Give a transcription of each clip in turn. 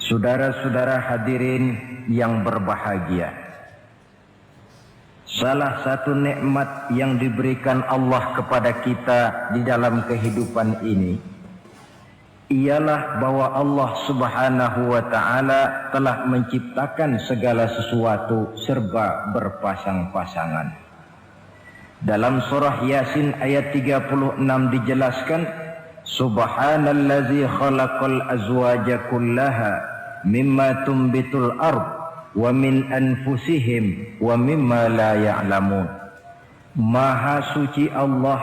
Saudara-saudara hadirin yang berbahagia, salah satu nikmat yang diberikan Allah kepada kita di dalam kehidupan ini ialah bahwa Allah Subhanahu wa ta'ala telah menciptakan segala sesuatu serba berpasang-pasangan. Dalam surah Yasin ayat 36 dijelaskan, Subhanallazi khalaqal azwaja kullaha mimma tumbitul ard wa min anfusihim wa mimma la ya'lamun. Maha suci Allah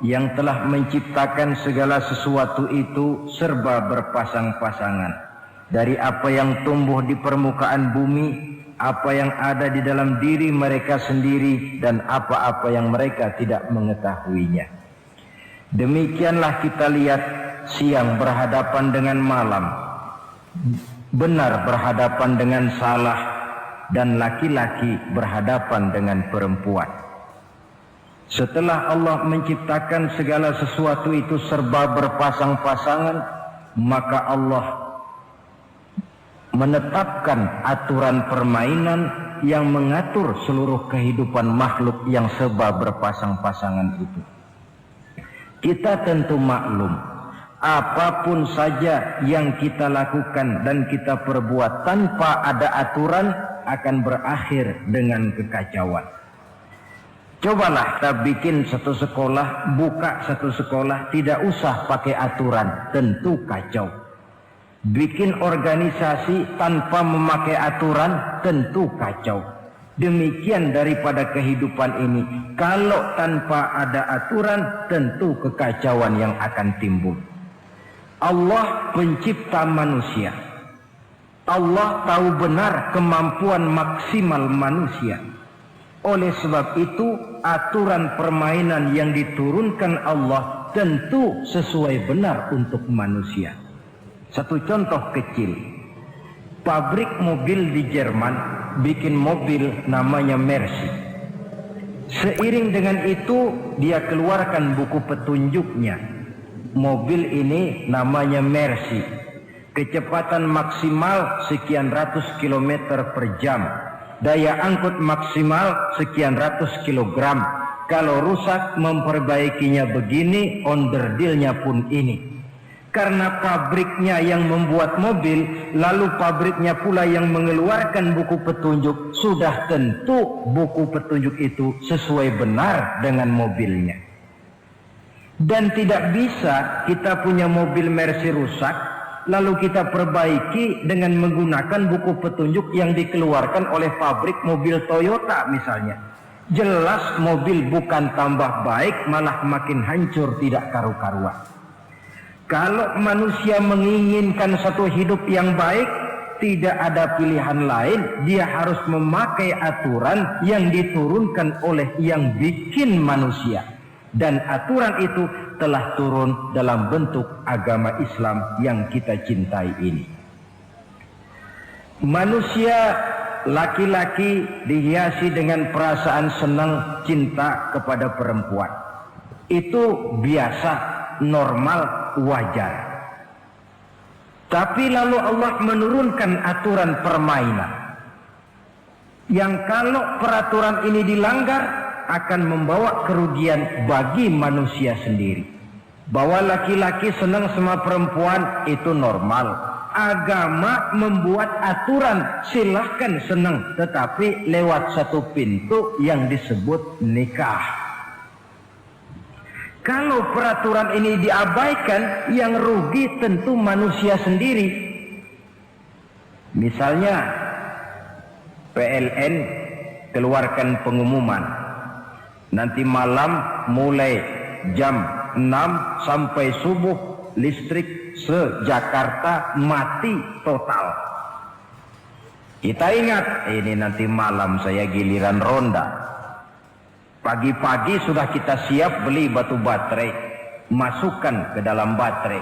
yang telah menciptakan segala sesuatu itu serba berpasang-pasangan, dari apa yang tumbuh di permukaan bumi, apa yang ada di dalam diri mereka sendiri, dan apa-apa yang mereka tidak mengetahuinya. Demikianlah kita lihat siang berhadapan dengan malam, benar berhadapan dengan salah, dan laki-laki berhadapan dengan perempuan. Setelah Allah menciptakan segala sesuatu itu serba berpasang-pasangan, maka Allah menetapkan aturan permainan yang mengatur seluruh kehidupan makhluk yang serba berpasang-pasangan itu. Kita tentu maklum, apapun saja yang kita lakukan dan kita perbuat tanpa ada aturan akan berakhir dengan kekacauan. Cobalah kita bikin satu sekolah, buka satu sekolah, tidak usah pakai aturan, tentu kacau. Bikin organisasi tanpa memakai aturan, tentu kacau. Demikian daripada kehidupan ini, kalau tanpa ada aturan, tentu kekacauan yang akan timbul. Allah pencipta manusia. Allah tahu benar kemampuan maksimal manusia. Oleh sebab itu, aturan permainan yang diturunkan Allah tentu sesuai benar untuk manusia. Satu contoh kecil, pabrik mobil di Jerman bikin mobil namanya Mercy. Seiring dengan itu dia keluarkan buku petunjuknya. Mobil ini namanya Mercy, kecepatan maksimal sekian ratus kilometer per jam, daya angkut maksimal sekian ratus kilogram. Kalau rusak memperbaikinya begini, onderdilnya pun ini. Karena pabriknya yang membuat mobil, lalu pabriknya pula yang mengeluarkan buku petunjuk, sudah tentu buku petunjuk itu sesuai benar dengan mobilnya. Dan tidak bisa kita punya mobil Mercy rusak, lalu kita perbaiki dengan menggunakan buku petunjuk yang dikeluarkan oleh pabrik mobil Toyota misalnya. Jelas mobil bukan tambah baik, malah makin hancur tidak karu-karuan. Kalau manusia menginginkan satu hidup yang baik, tidak ada pilihan lain, dia harus memakai aturan yang diturunkan oleh yang bikin manusia. Dan aturan itu telah turun dalam bentuk agama Islam yang kita cintai ini. Manusia laki-laki dihiasi dengan perasaan senang cinta kepada perempuan. Itu biasa, normal, wajar. Tapi lalu Allah menurunkan aturan permainan yang kalau peraturan ini dilanggar akan membawa kerugian bagi manusia sendiri. Bahwa laki-laki senang sama perempuan itu normal. Agama membuat aturan silahkan senang, tetapi lewat satu pintu yang disebut nikah. Kalau peraturan ini diabaikan, yang rugi tentu manusia sendiri. Misalnya PLN keluarkan pengumuman, nanti malam mulai jam 6 sampai subuh listrik se-Jakarta mati total. Kita ingat, ini nanti malam saya giliran ronda. Pagi-pagi sudah kita siap beli batu baterai, masukkan ke dalam baterai.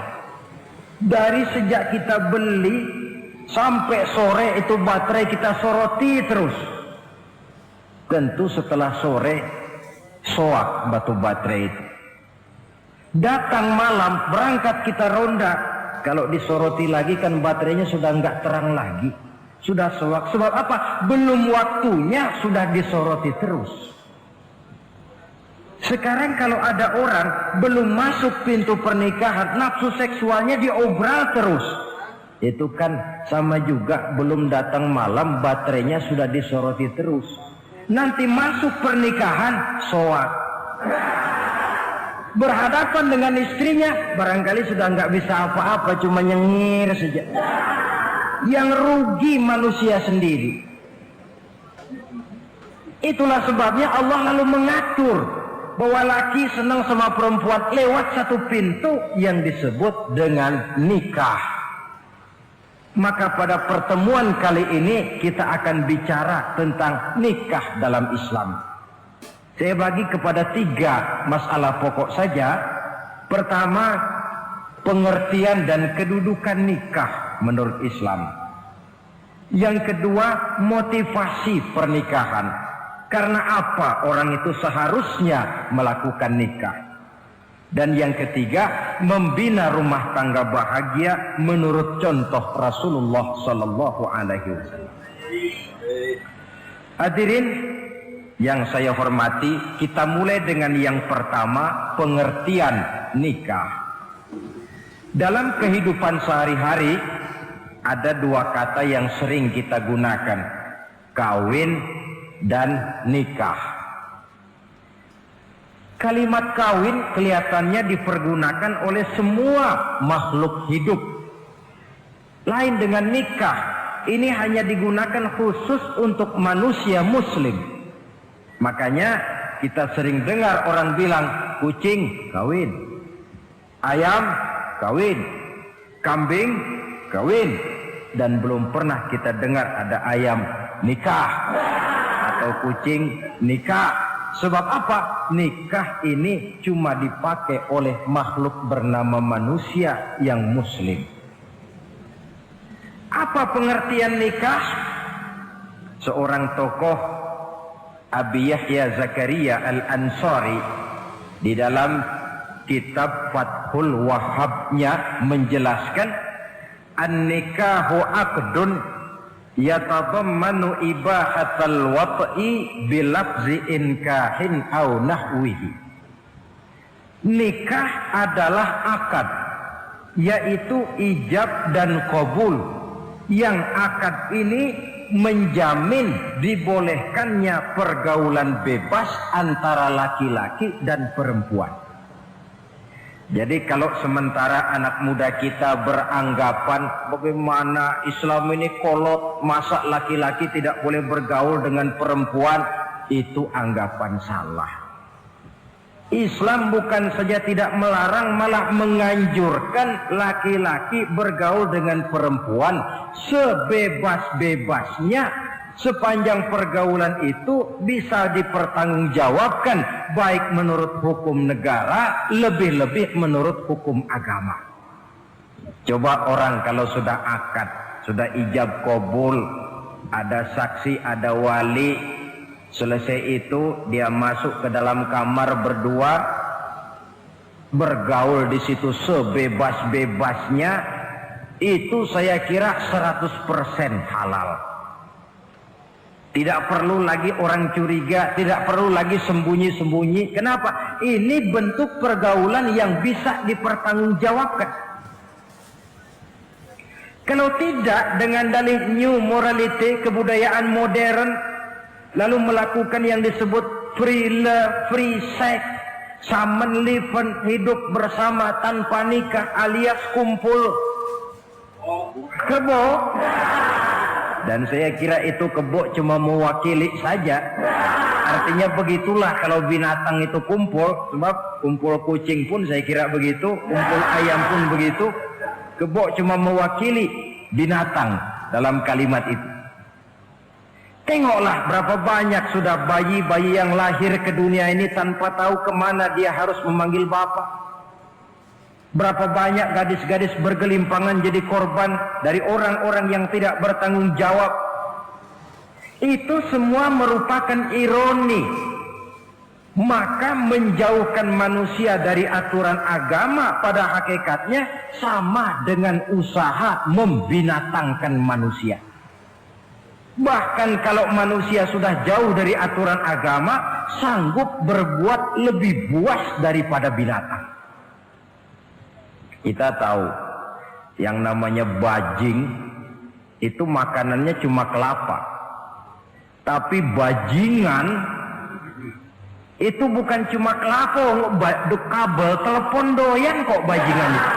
Dari sejak kita beli sampai sore itu baterai kita soroti terus. Tentu setelah sore soak batu baterai itu. Datang malam berangkat kita ronda, Kalau disoroti lagi kan baterainya sudah nggak terang lagi. Sudah sewak. Sebab apa? Belum waktunya sudah disoroti terus. Sekarang kalau ada orang belum masuk pintu pernikahan, nafsu seksualnya diobral terus. Itu kan sama juga belum datang malam baterainya sudah disoroti terus. Nanti masuk pernikahan soak. Berhadapan dengan istrinya barangkali sudah nggak bisa apa-apa, cuma nyengir saja. Yang rugi manusia sendiri. Itulah sebabnya Allah lalu mengatur bahwa laki senang sama perempuan lewat satu pintu yang disebut dengan nikah. Maka pada pertemuan kali ini kita akan bicara tentang nikah dalam Islam. Saya bagi kepada 3 masalah pokok saja. Pertama, pengertian dan kedudukan nikah menurut Islam. Yang kedua, motivasi pernikahan. Karena apa orang itu seharusnya melakukan nikah. Dan yang ketiga, membina rumah tangga bahagia menurut contoh Rasulullah Sallallahu Alaihi Wasallam. Hadirin yang saya hormati, kita mulai dengan yang pertama, pengertian nikah. Dalam kehidupan sehari-hari ada 2 kata yang sering kita gunakan, kawin dan nikah. Kalimat kawin kelihatannya dipergunakan oleh semua makhluk hidup. Lain dengan nikah, ini hanya digunakan khusus untuk manusia muslim. Makanya kita sering dengar orang bilang kucing kawin, ayam kawin, kambing kawin, dan belum pernah kita dengar ada ayam nikah atau kucing nikah. Sebab apa? Nikah ini cuma dipakai oleh makhluk bernama manusia yang muslim. Apa pengertian nikah? Seorang tokoh Abi Yahya Zakaria Al-Ansari di dalam kitab Fathul Wahhabnya menjelaskan an-nikahu aqdun yatadammanu ibahatal wat'i bilafzi inkahin au nahwihi. Nikah adalah akad, yaitu ijab dan qabul. Yang akad ini menjamin dibolehkannya pergaulan bebas antara laki-laki dan perempuan. Jadi kalau sementara anak muda kita beranggapan bagaimana Islam ini kolot, masa laki-laki tidak boleh bergaul dengan perempuan, itu anggapan salah. Islam bukan saja tidak melarang, malah menganjurkan laki-laki bergaul dengan perempuan sebebas-bebasnya, sepanjang pergaulan itu bisa dipertanggungjawabkan baik menurut hukum negara, lebih-lebih menurut hukum agama. Coba orang kalau sudah akad, sudah ijab qabul, ada saksi, ada wali, selesai itu dia masuk ke dalam kamar berdua, bergaul di situ sebebas-bebasnya, itu saya kira 100% halal. Tidak perlu lagi orang curiga, tidak perlu lagi sembunyi-sembunyi. Kenapa? Ini bentuk pergaulan yang bisa dipertanggungjawabkan. Kalau tidak, dengan dalih new morality, kebudayaan modern, lalu melakukan yang disebut free love, free sex, samen liven, hidup bersama tanpa nikah alias kumpul kebo. Dan saya kira itu kebo cuma mewakili saja. Artinya begitulah kalau binatang itu kumpul. Sebab kumpul kucing pun saya kira begitu, kumpul ayam pun begitu. Kebo cuma mewakili binatang dalam kalimat itu. Tengoklah berapa banyak sudah bayi-bayi yang lahir ke dunia ini tanpa tahu kemana dia harus memanggil bapak. Berapa banyak gadis-gadis bergelimpangan jadi korban dari orang-orang yang tidak bertanggung jawab. Itu semua merupakan ironi, Maka menjauhkan manusia dari aturan agama pada hakikatnya sama dengan usaha membinatangkan manusia. Bahkan kalau manusia sudah jauh dari aturan agama, sanggup berbuat lebih buas daripada binatang. Kita tahu yang namanya bajing itu makanannya cuma kelapa. Tapi bajingan itu bukan cuma kelapa, kabel telepon doyan kok bajingan itu.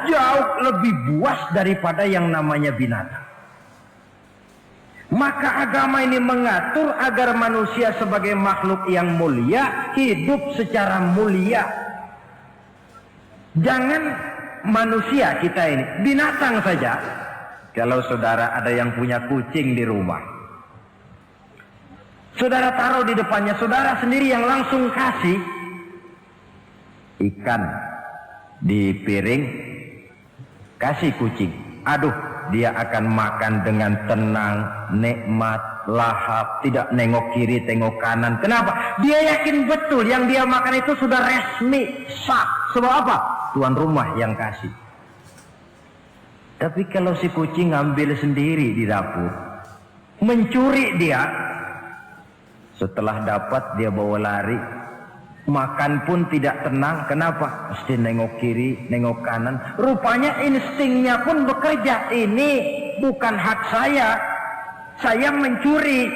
Jauh lebih buas daripada yang namanya binatang. Maka agama ini mengatur agar manusia sebagai makhluk yang mulia hidup secara mulia. Jangan manusia kita ini, binatang saja. Kalau saudara ada yang punya kucing di rumah, saudara taruh di depannya, saudara sendiri yang langsung kasih ikan di piring, kasih kucing. Aduh, dia akan makan dengan tenang, nikmat, lahap, tidak nengok kiri, tengok kanan. Kenapa? Dia yakin betul yang dia makan itu sudah resmi, sah. Sebab apa? Tuan rumah yang kasih. Tapi kalau si kucing ngambil sendiri di dapur, mencuri dia, setelah dapat dia bawa lari, makan pun tidak tenang. Kenapa? Mesti nengok kiri, nengok kanan. Rupanya instingnya pun bekerja. Ini bukan hak saya mencuri.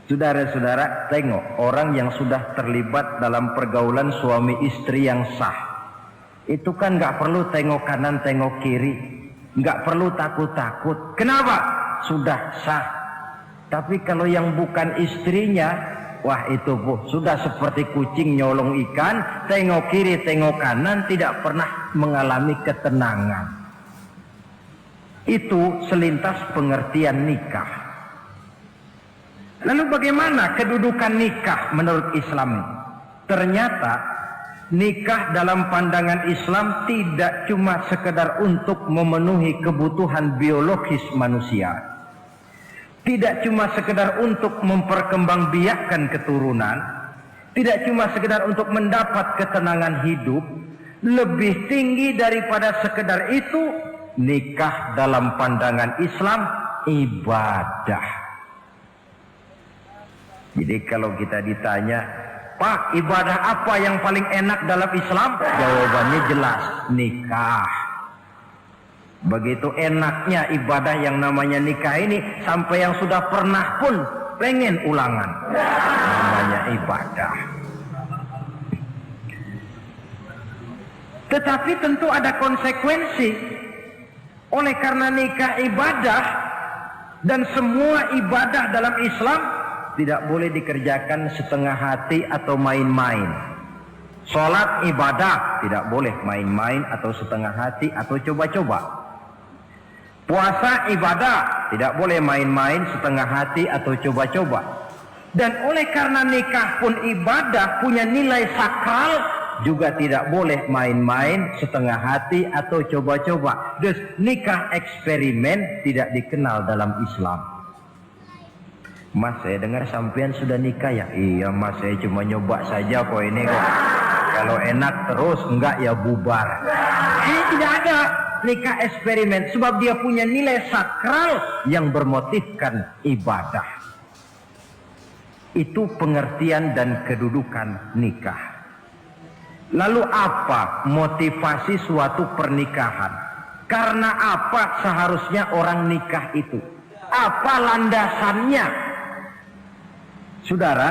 Saudara-saudara, tengok orang yang sudah terlibat dalam pergaulan suami istri yang sah. Itu kan nggak perlu tengok kanan, tengok kiri, nggak perlu takut-takut. Kenapa? Sudah sah. Tapi kalau yang bukan istrinya, wah itu bu, sudah seperti kucing nyolong ikan, tengok kiri, tengok kanan, tidak pernah mengalami ketenangan. Itu selintas pengertian nikah. Lalu bagaimana kedudukan nikah menurut Islam? Ternyata nikah dalam pandangan Islam tidak cuma sekedar untuk memenuhi kebutuhan biologis manusia. Tidak cuma sekedar untuk memperkembangbiakkan keturunan, tidak cuma sekedar untuk mendapat ketenangan hidup. Lebih tinggi daripada sekedar itu, nikah dalam pandangan Islam ibadah. Jadi kalau kita ditanya, Pak, ibadah apa yang paling enak dalam Islam? Jawabannya jelas, nikah. Begitu enaknya ibadah yang namanya nikah ini, sampai yang sudah pernah pun pengen ulangan. Namanya ibadah. Tetapi tentu ada konsekuensi. Oleh karena nikah ibadah, dan semua ibadah dalam Islam tidak boleh dikerjakan setengah hati atau main-main. Sholat ibadah, tidak boleh main-main atau setengah hati atau coba-coba. Puasa ibadah, tidak boleh main-main, setengah hati atau coba-coba. Dan oleh karena nikah pun ibadah, punya nilai sakral, juga tidak boleh main-main, setengah hati atau coba-coba. Dus nikah eksperimen tidak dikenal dalam Islam. Mas, saya dengar sampean sudah nikah ya? Iya mas, saya cuma nyoba saja kok ini kok. Kalau enak terus, enggak ya bubar. Ini tidak ada nikah eksperimen, sebab dia punya nilai sakral yang bermotifkan ibadah. Itu pengertian dan kedudukan nikah. Lalu apa motivasi suatu pernikahan? Karena apa seharusnya orang nikah itu? Apa landasannya? Saudara,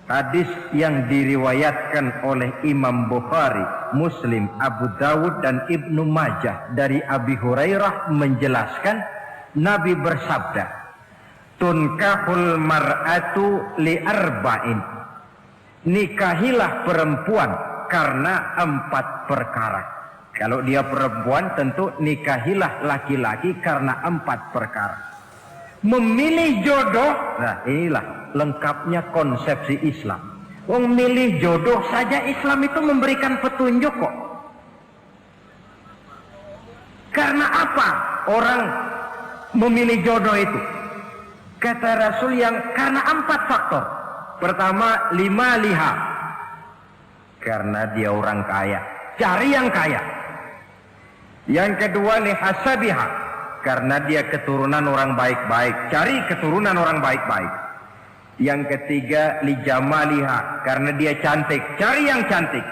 hadis yang diriwayatkan oleh Imam Bukhari, Muslim, Abu Dawud dan Ibnu Majah dari Abi Hurairah menjelaskan, Nabi bersabda, tunkahul mar'atu li arba'in. Nikahilah perempuan karena 4 perkara. Kalau dia perempuan tentu nikahilah laki-laki karena 4 perkara. Memilih jodoh, nah inilah lengkapnya konsepsi Islam. Memilih jodoh saja Islam itu memberikan petunjuk kok. Karena apa orang memilih jodoh itu? Kata Rasul yang karena 4 faktor. Pertama, lima liha, karena dia orang kaya, cari yang kaya. Yang kedua, lihasabiha, karena dia keturunan orang baik-baik, cari keturunan orang baik-baik. Yang ketiga, lijamaliha, karena dia cantik, cari yang cantik.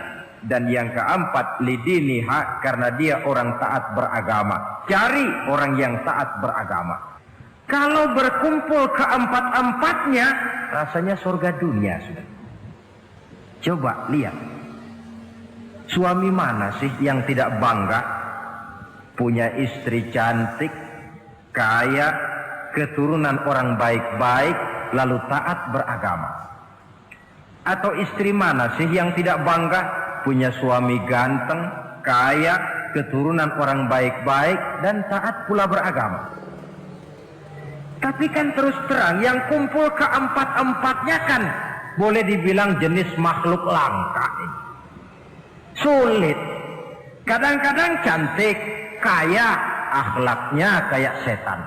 Dan yang keempat, lidiniha, karena dia orang taat beragama, cari orang yang taat beragama. Kalau berkumpul keempat-empatnya, rasanya surga dunia sudah. Coba lihat, suami mana sih yang tidak bangga punya istri cantik, kaya, keturunan orang baik-baik, lalu taat beragama? Atau istri mana sih yang tidak bangga punya suami ganteng, kaya, keturunan orang baik-baik, dan taat pula beragama? Tapi kan terus terang, yang kumpul keempat-empatnya kan boleh dibilang jenis makhluk langka. Sulit. Kadang-kadang cantik, kaya, akhlaknya kayak setan.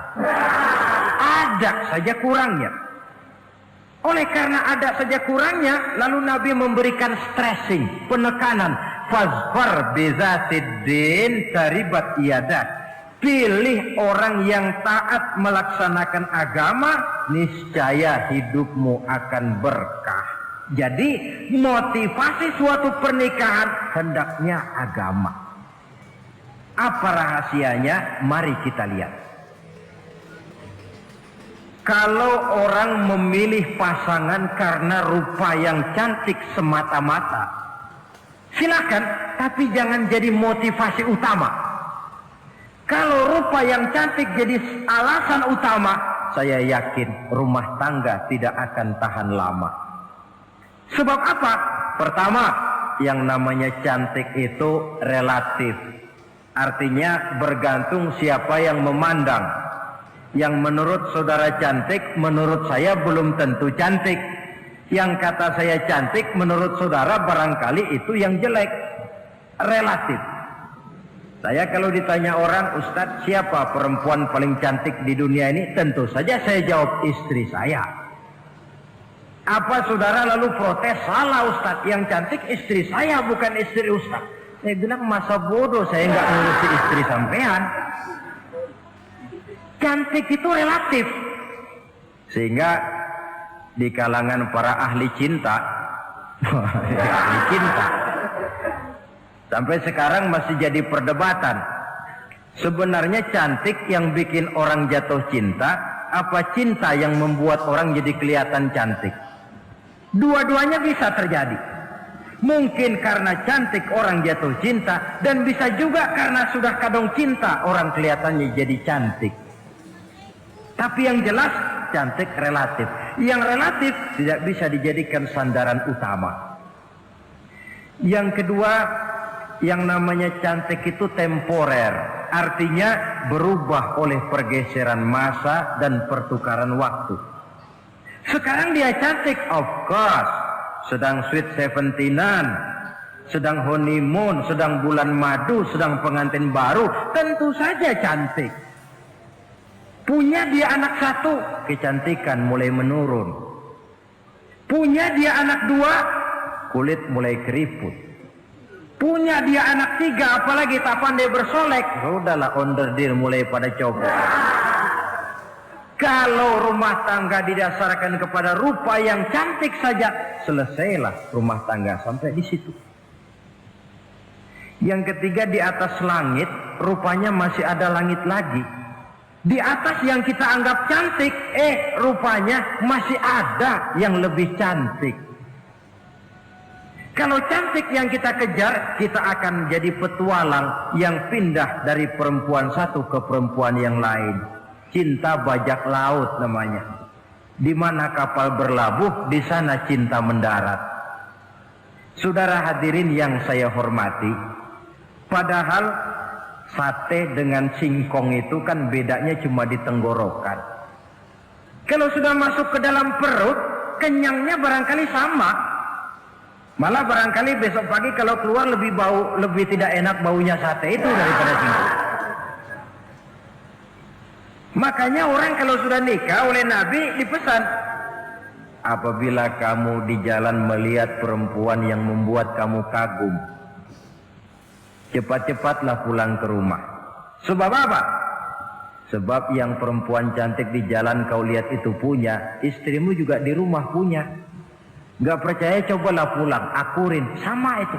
Ada saja kurangnya. Oleh karena ada saja kurangnya, lalu Nabi memberikan stressing, penekanan. Fazfar bizatiddin taribat iyadat. Pilih orang yang taat melaksanakan agama, niscaya hidupmu akan berkah. Jadi motivasi suatu pernikahan hendaknya agama. Apa rahasianya? Mari kita lihat. Kalau orang memilih pasangan karena rupa yang cantik semata-mata, silakan, tapi jangan jadi motivasi utama. Kalau rupa yang cantik jadi alasan utama, saya yakin rumah tangga tidak akan tahan lama. Sebab apa? Pertama, yang namanya cantik itu relatif. Artinya bergantung siapa yang memandang. Yang menurut saudara cantik, menurut saya belum tentu cantik. Yang kata saya cantik, menurut saudara barangkali itu yang jelek. Relatif. Saya kalau ditanya orang, Ustadz, siapa perempuan paling cantik di dunia ini? Tentu saja saya jawab istri saya. Apa saudara lalu protes? Salah Ustadz, yang cantik istri saya bukan istri Ustadz. Saya bilang masa bodoh, saya nggak ngurusi istri sampean. Cantik itu relatif. Sehingga di kalangan para ahli cinta, ahli cinta, sampai sekarang masih jadi perdebatan. Sebenarnya cantik yang bikin orang jatuh cinta, apa cinta yang membuat orang jadi kelihatan cantik? Dua-duanya bisa terjadi. Mungkin karena cantik orang jatuh cinta, dan bisa juga karena sudah kadung cinta orang kelihatannya jadi cantik. Tapi yang jelas cantik relatif. Yang relatif tidak bisa dijadikan sandaran utama. Yang kedua, yang namanya cantik itu temporer, artinya berubah oleh pergeseran masa dan pertukaran waktu. Sekarang dia cantik, of course, sedang sweet 17-an, sedang honeymoon, sedang bulan madu, sedang pengantin baru, tentu saja cantik. Punya dia anak satu, kecantikan mulai menurun. Punya dia anak dua, kulit mulai keriput. Punya dia anak tiga, apalagi tak pandai bersolek, sudahlah onderdeal mulai pada copot. Kalau rumah tangga didasarkan kepada rupa yang cantik saja, selesailah rumah tangga sampai di situ. Yang ketiga, di atas langit, rupanya masih ada langit lagi. Di atas yang kita anggap cantik, rupanya masih ada yang lebih cantik. Kalau cantik yang kita kejar, kita akan jadi petualang yang pindah dari perempuan satu ke perempuan yang lain. Cinta bajak laut namanya. Di mana kapal berlabuh, di sana cinta mendarat. Saudara hadirin yang saya hormati, padahal sate dengan singkong itu kan bedanya cuma di tenggorokan. Kalau sudah masuk ke dalam perut, kenyangnya barangkali sama. Malah barangkali besok pagi kalau keluar lebih tidak enak baunya sate itu daripada singkong. Makanya orang kalau sudah nikah oleh Nabi dipesan, apabila kamu di jalan melihat perempuan yang membuat kamu kagum, cepat-cepatlah pulang ke rumah. Sebab apa? Sebab yang perempuan cantik di jalan kau lihat itu punya, istrimu juga di rumah punya. Gak percaya cobalah pulang, akurin, sama itu.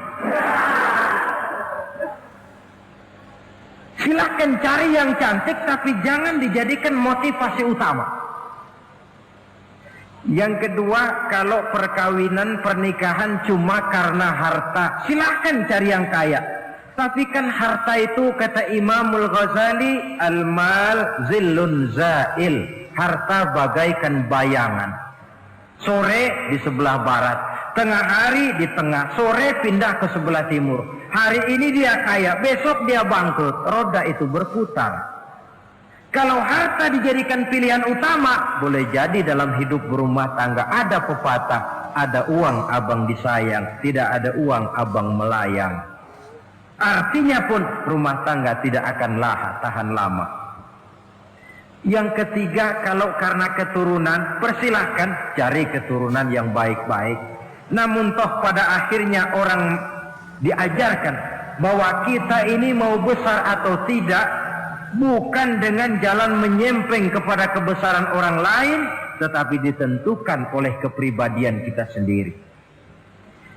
Silahkan cari yang cantik, tapi jangan dijadikan motivasi utama. Yang kedua, kalau perkawinan, pernikahan cuma karena harta, silahkan cari yang kaya. Tapi kan harta itu, kata Imamul Ghazali, al-mal zillun zail. Harta bagaikan bayangan. Sore di sebelah barat, tengah hari di tengah, sore pindah ke sebelah timur. Hari ini dia kaya, besok dia bangkrut. Roda itu berputar. Kalau harta dijadikan pilihan utama, boleh jadi dalam hidup berumah tangga ada pepatah, ada uang abang disayang, tidak ada uang abang melayang. Artinya pun rumah tangga tidak akan tahan lama. Yang ketiga, kalau karena keturunan, persilahkan cari keturunan yang baik-baik. Namun toh pada akhirnya orang diajarkan bahwa kita ini mau besar atau tidak, bukan dengan jalan menyempeng kepada kebesaran orang lain, tetapi ditentukan oleh kepribadian kita sendiri.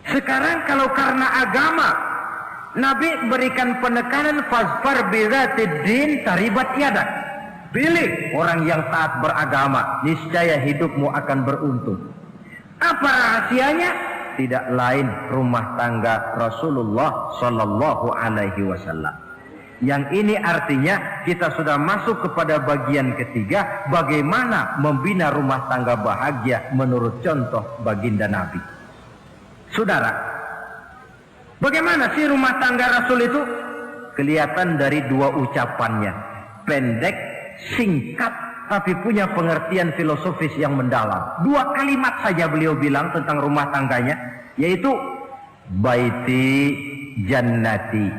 Sekarang kalau karena agama, Nabi berikan penekanan fazfar bizatid din taribat yadak. Pilih orang yang taat beragama, niscaya hidupmu akan beruntung. Apa rahasianya? Tidak lain rumah tangga Rasulullah Sallallahu Alaihi Wasallam. Yang ini artinya kita sudah masuk kepada bagian ketiga, bagaimana membina rumah tangga bahagia menurut contoh baginda Nabi. Saudara, bagaimana sih rumah tangga Rasul itu? Kelihatan dari dua ucapannya. Pendek, singkat, tapi punya pengertian filosofis yang mendalam. Dua kalimat saja beliau bilang tentang rumah tangganya, yaitu baiti jannati,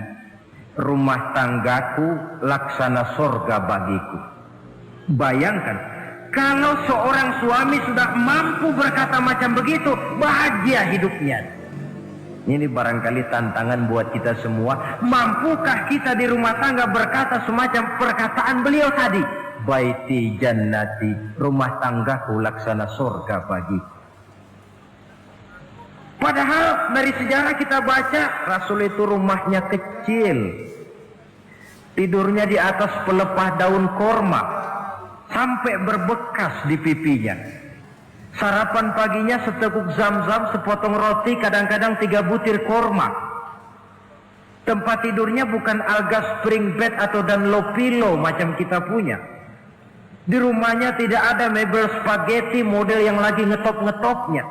rumah tanggaku laksana surga bagiku. Bayangkan, kalau seorang suami sudah mampu berkata macam begitu, bahagia hidupnya. Ini barangkali tantangan buat kita semua. Mampukah kita di rumah tangga berkata semacam perkataan beliau tadi? Baiti jannati, rumah tanggaku laksana surga bagiku. Padahal dari sejarah kita baca, Rasul itu rumahnya kecil. Tidurnya di atas pelepah daun korma, sampai berbekas di pipinya. Sarapan paginya seteguk zam-zam, sepotong roti, kadang-kadang 3 butir korma. Tempat tidurnya bukan alga spring bed atau Dunlopillow macam kita punya. Di rumahnya tidak ada mebel spaghetti model yang lagi ngetop-ngetopnya.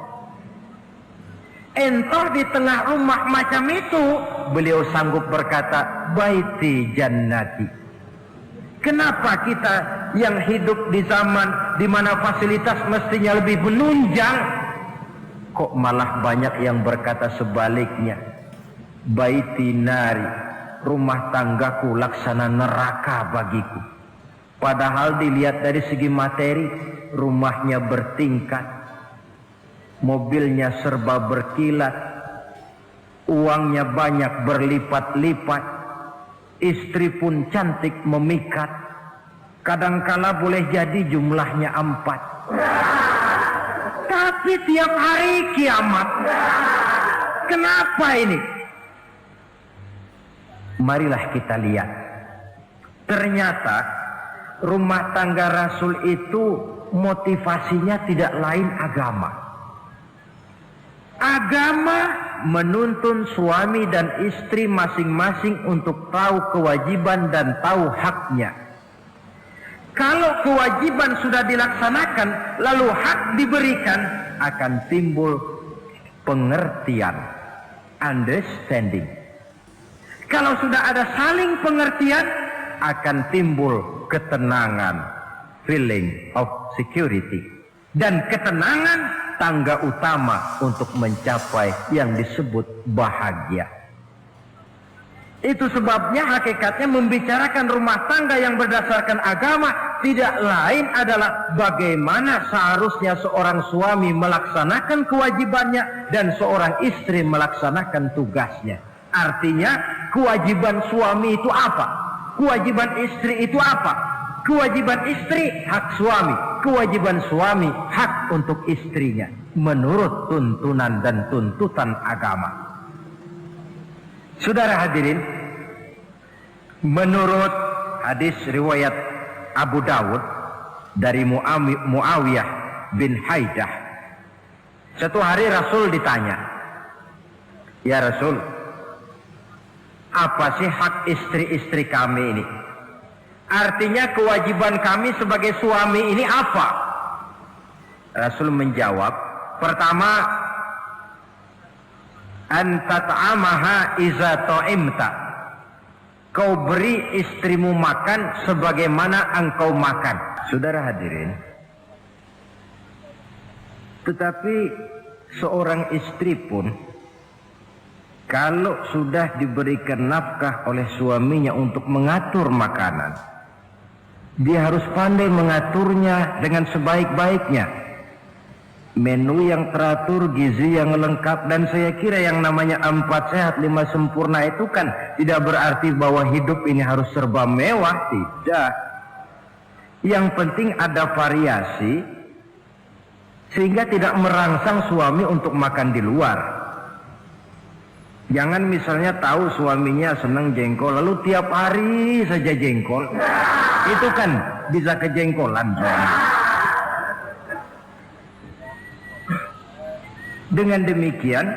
Entah di tengah rumah macam itu, beliau sanggup berkata, baiti jannati. Kenapa kita yang hidup di zaman di mana fasilitas mestinya lebih menunjang, kok malah banyak yang berkata sebaliknya? Baiti nari, rumah tanggaku laksana neraka bagiku. Padahal dilihat dari segi materi, rumahnya bertingkat, mobilnya serba berkilat, uangnya banyak berlipat-lipat, istri pun cantik memikat. Kadangkala boleh jadi jumlahnya 4. Tapi tiap hari kiamat. Kenapa ini? Marilah kita lihat. Ternyata rumah tangga Rasul itu motivasinya tidak lain agama. Agama menuntun suami dan istri masing-masing untuk tahu kewajiban dan tahu haknya. Kalau kewajiban sudah dilaksanakan, lalu hak diberikan, akan timbul pengertian, understanding. Kalau sudah ada saling pengertian, akan timbul ketenangan, feeling of security. Dan ketenangan tangga utama untuk mencapai yang disebut bahagia. Itu sebabnya hakikatnya membicarakan rumah tangga yang berdasarkan agama tidak lain adalah bagaimana seharusnya seorang suami melaksanakan kewajibannya dan seorang istri melaksanakan tugasnya. Artinya kewajiban suami itu apa? Kewajiban istri itu apa? Kewajiban istri hak suami, kewajiban suami hak untuk istrinya menurut tuntunan dan tuntutan agama. Saudara hadirin, menurut hadis riwayat Abu Dawud dari Muawiyah bin Haidah, satu hari Rasul ditanya, "Ya Rasul, apa sih hak istri-istri kami ini? Artinya kewajiban kami sebagai suami ini apa?" Rasul menjawab, pertama, anta ta'amaha iza ta'imta. Kau beri istrimu makan sebagaimana engkau makan. Saudara hadirin, tetapi seorang istri pun kalau sudah diberikan nafkah oleh suaminya untuk mengatur makanan, dia harus pandai mengaturnya dengan sebaik-baiknya. Menu yang teratur, gizi yang lengkap, dan saya kira yang namanya 4 sehat 5 sempurna itu kan tidak berarti bahwa hidup ini harus serba mewah, tidak. Yang penting ada variasi sehingga tidak merangsang suami untuk makan di luar. Jangan misalnya tahu suaminya senang jengkol lalu tiap hari saja jengkol, itu kan bisa kejengkolan suami. Dengan demikian,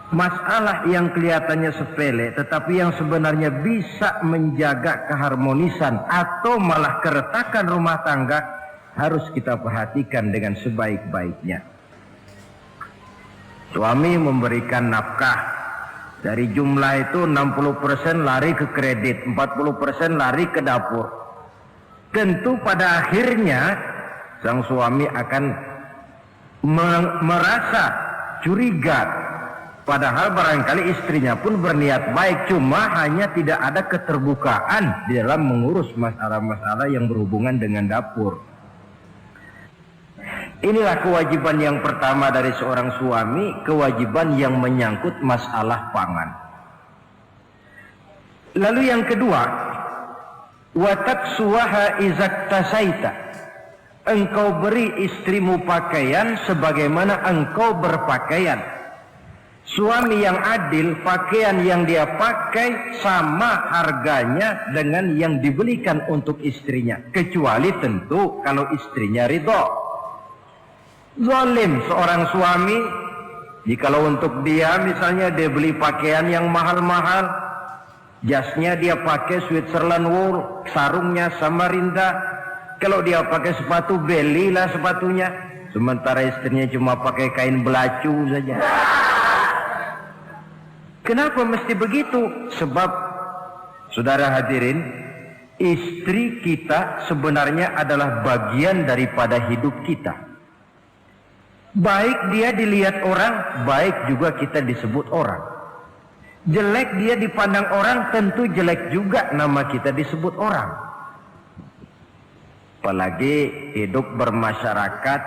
masalah yang kelihatannya sepele tetapi yang sebenarnya bisa menjaga keharmonisan atau malah keretakan rumah tangga harus kita perhatikan dengan sebaik-baiknya. Suami memberikan nafkah, dari jumlah itu 60% lari ke kredit, 40% lari ke dapur. Tentu pada akhirnya sang suami akan merasa curiga, padahal barangkali istrinya pun berniat baik, cuma hanya tidak ada keterbukaan di dalam mengurus masalah-masalah yang berhubungan dengan dapur. Inilah kewajiban yang pertama dari seorang suami, kewajiban yang menyangkut masalah pangan. Lalu yang kedua, wa taksuwaha izak tasaita. Engkau beri istrimu pakaian sebagaimana engkau berpakaian. Suami yang adil, pakaian yang dia pakai sama harganya dengan yang dibelikan untuk istrinya, kecuali tentu kalau istrinya ridho. Zalim seorang suami jikalau untuk dia misalnya dia beli pakaian yang mahal-mahal, jasnya dia pakai Switzerland wool, sarungnya Samarinda. Kalau dia pakai sepatu, belilah sepatunya. Sementara istrinya cuma pakai kain belacu saja. Kenapa mesti begitu? Sebab, saudara hadirin, istri kita sebenarnya adalah bagian daripada hidup kita. Baik dia dilihat orang, baik juga kita disebut orang. Jelek dia dipandang orang, tentu jelek juga nama kita disebut orang. Apalagi hidup bermasyarakat,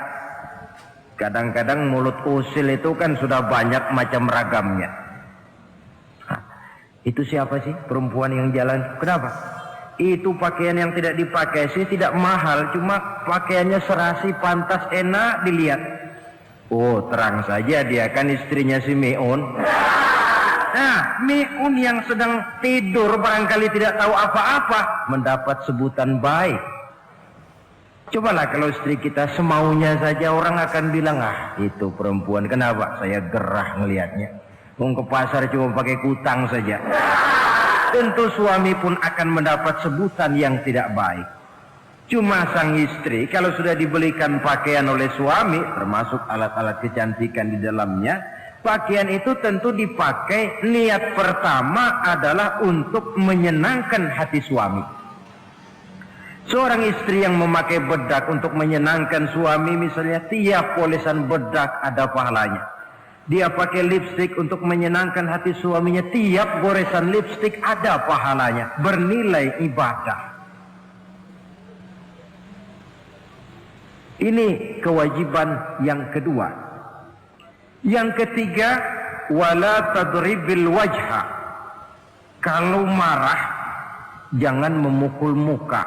kadang-kadang mulut usil itu kan sudah banyak macam ragamnya. Itu siapa sih perempuan yang jalan? Kenapa? Itu pakaian yang tidak dipakai sih tidak mahal, cuma pakaiannya serasi, pantas, enak dilihat. Oh, terang saja dia kan istrinya si Miun. Nah, Miun yang sedang tidur barangkali tidak tahu apa-apa mendapat sebutan baik. Cobalah kalau istri kita semaunya saja, orang akan bilang, ah itu perempuan, kenapa? Saya gerah ngelihatnya. Mau ke pasar cuma pakai kutang saja. Tentu suami pun akan mendapat sebutan yang tidak baik. Cuma sang istri kalau sudah dibelikan pakaian oleh suami, termasuk alat-alat kecantikan di dalamnya, pakaian itu tentu dipakai niat pertama adalah untuk menyenangkan hati suami. Seorang istri yang memakai bedak untuk menyenangkan suami misalnya, tiap polesan bedak ada pahalanya. Dia pakai lipstik untuk menyenangkan hati suaminya, tiap goresan lipstik ada pahalanya, bernilai ibadah. Ini kewajiban yang kedua. Yang ketiga, wala tadribil wajha. Kalau marah jangan memukul muka.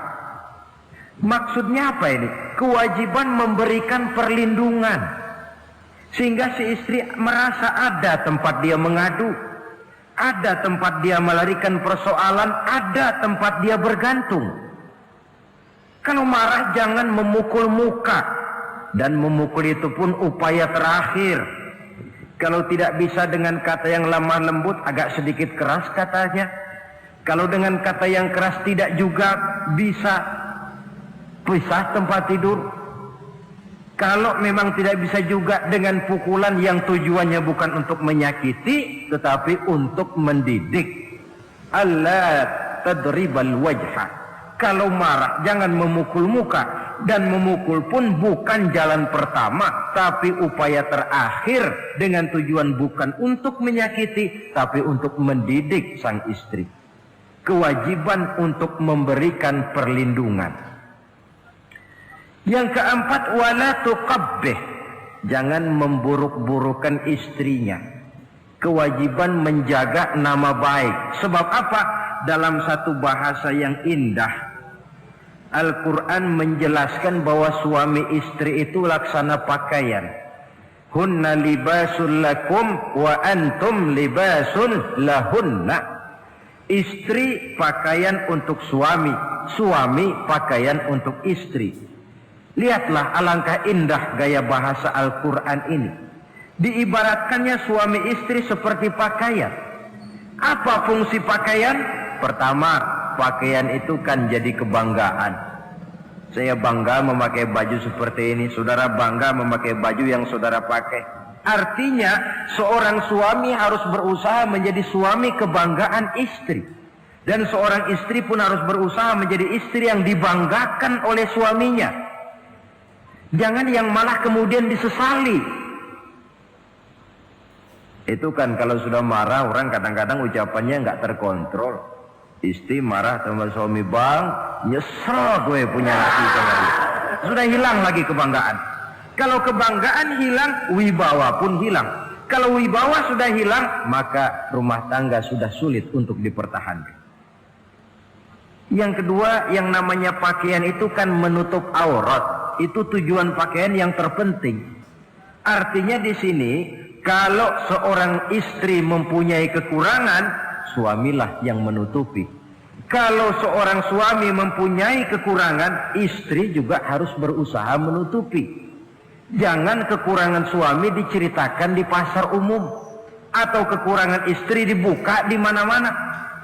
Maksudnya apa ini? Kewajiban memberikan perlindungan, sehingga si istri merasa ada tempat dia mengadu, ada tempat dia melarikan persoalan, ada tempat dia bergantung. Kalau marah jangan memukul muka, dan memukul itu pun upaya terakhir. Kalau tidak bisa dengan kata yang lemah lembut, agak sedikit keras katanya. Kalau dengan kata yang keras tidak juga bisa pisah tempat tidur. Kalau memang tidak bisa juga dengan pukulan yang tujuannya bukan untuk menyakiti, tetapi untuk mendidik. Allah tadribal wajha. Kalau marah jangan memukul muka, dan memukul pun bukan jalan pertama, tapi upaya terakhir dengan tujuan bukan untuk menyakiti, tapi untuk mendidik sang istri. Kewajiban untuk memberikan perlindungan. Yang keempat, wala tuqabbih. Jangan memburuk-burukan istrinya. Kewajiban menjaga nama baik. Sebab apa? Dalam satu bahasa yang indah, Al-Quran menjelaskan bahwa suami istri itu laksana pakaian. Hunna libasul lakum wa antum libasul lahunna. Istri pakaian untuk suami, suami pakaian untuk istri. Lihatlah alangkah indah gaya bahasa Al-Quran ini. Diibaratkannya suami istri seperti pakaian. Apa fungsi pakaian? Pertama, pakaian itu kan jadi kebanggaan. Saya bangga memakai baju seperti ini, saudara bangga memakai baju yang saudara pakai. Artinya seorang suami harus berusaha menjadi suami kebanggaan istri, dan seorang istri pun harus berusaha menjadi istri yang dibanggakan oleh suaminya. Jangan yang malah kemudian disesali. Itu kan kalau sudah marah orang kadang-kadang ucapannya nggak terkontrol. Istri marah sama suami, bang, nyesel gue punya laki sama dia. Sudah hilang lagi kebanggaan. Kalau kebanggaan hilang, wibawa pun hilang. Kalau wibawa sudah hilang, maka rumah tangga sudah sulit untuk dipertahankan. Yang kedua, yang namanya pakaian itu kan menutup aurat. Itu tujuan pakaian yang terpenting. Artinya di sini, kalau seorang istri mempunyai kekurangan, suamilah yang menutupi. Kalau seorang suami mempunyai kekurangan, istri juga harus berusaha menutupi. Jangan kekurangan suami diceritakan di pasar umum, atau kekurangan istri dibuka di mana-mana.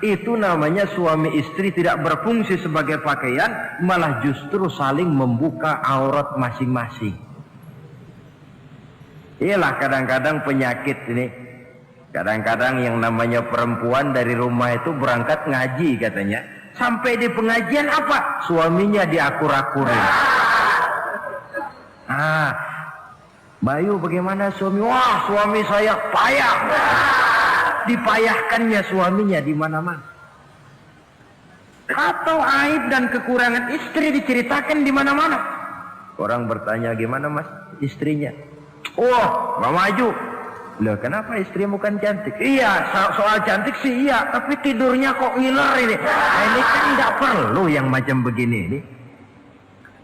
Itu namanya suami istri tidak berfungsi sebagai pakaian, malah justru saling membuka aurat masing-masing. Iyalah kadang-kadang penyakit ini. Kadang-kadang yang namanya perempuan dari rumah itu berangkat ngaji katanya. Sampai di pengajian apa? Suaminya diakur-akurin. Bayu bagaimana suami? Wah, suami saya payah. Dipayahkannya suaminya di mana-mana. Atau aib dan kekurangan istri diceritakan di mana-mana. Orang bertanya, gimana mas istrinya? Oh, nggak maju. Loh, kenapa istrimu kan cantik? Iya, soal cantik sih iya, tapi tidurnya kok ngiler ini. Nah, ini kan tidak perlu yang macam begini ini.